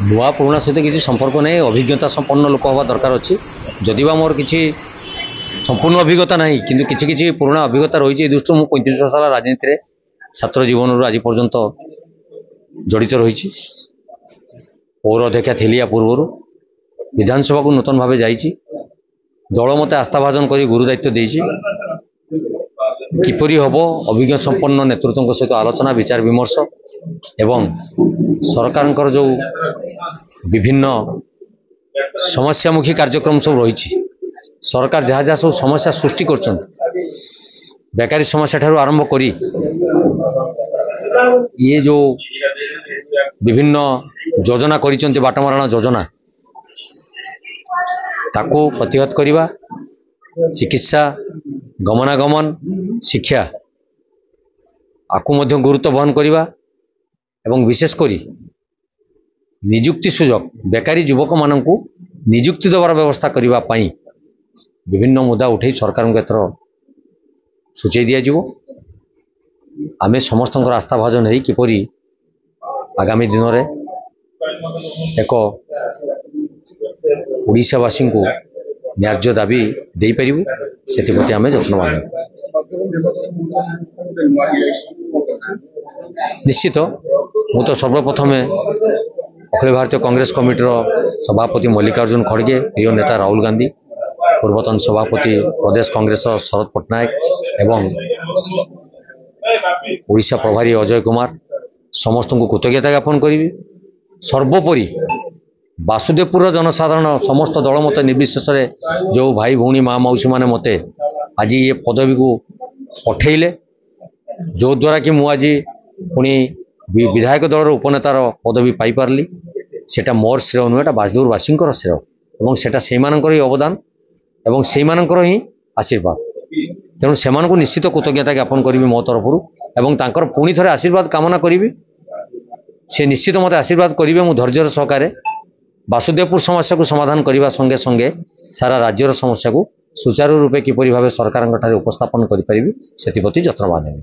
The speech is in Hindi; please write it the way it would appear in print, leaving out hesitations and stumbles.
नुआ पुराणा सहित किसी संपर्क नहीं, अभिज्ञता संपन्न लोक हवा दरकार अच्छी। जदिवा मोर किसी संपूर्ण अभिज्ञता ना कि किसी पुराणा अभिज्ञता रही दृष्टि मुझे 35 वर्ष साल राजनीति में छात्र जीवन आज पर्यंत जड़ित रही। पौर अध्यक्षा थी या पूर्वर विधानसभा को नूतन भाव जा दल मत आस्थाभाजन कर गुरु दायित्व देती किपरि हम अभिज्ञ संपन्न नेतृत्व सहित आलोचना विचार विमर्श एवं सरकार जो विभिन्न समस्यामुखी कार्यक्रम सब रही सरकार जहाँ जहाँ सब समस्या सृष्टि कर बेकारी समस्या ठारू आरंभ करी ये जो विभिन्न योजना करिसेंति बाटमारणा योजना ताको प्रतिहत करिबा, चिकित्सा गमनागमन शिक्षा आकु मध्य गुरुत्व बहन करिबा एवं विशेष करी निजुक्ति सुजोग बेकारी युवक माननकु निजुक्ति देवार व्यवस्था करिबा पई विभिन्न मुद्दा उठे सरकार को एथर सूचई दिया जिवो। आमे समस्त आस्था भाजन है किपरि आगामी दिन में एक ओडिशावासी को न्याय्य दाबी दे पारिबु से आम जत्नवान। निश्चित मु तो सर्वप्रथम अखिल भारतीय कांग्रेस कमिटीर सभापति मल्लिकार्जुन खड़गे, प्रिय नेता राहुल गांधी, पूर्वतन सभापति प्रदेश कांग्रेस शरद पट्टनायक एवं ओडिशा प्रभारी अजय कुमार समस्त को कृतज्ञता ज्ञापन करी। सर्वोपरि वासुदेवपुर जनसाधारण समस्त दल मत निर्विशेष जो भाई भौणी माँ मौसी मैंने मत आज ये पदवी को पठेले जो द्वारा कि मुझे पुणी विधायक दल उपनेतार पदवी पाइपारि सेटा मोर श्रेय नुहे वासुदेववासी श्रेय और सेटा से अवदान और से ही आशीर्वाद। तेणु से निश्चित कृतज्ञता ज्ञापन करी मो तरफ पुणी थे आशीर्वाद कामना करी से निश्चित मत आशीर्वाद करेंगे। मु धैर्यर सहकारे वासुदेवपुर समस्या को समाधान करने संगे संगे सारा राज्यर समस्या को सुचारू रूपे किपरि भावे सरकार उपस्थापन करि परिबि सेति प्रति जत्नवान हेबि।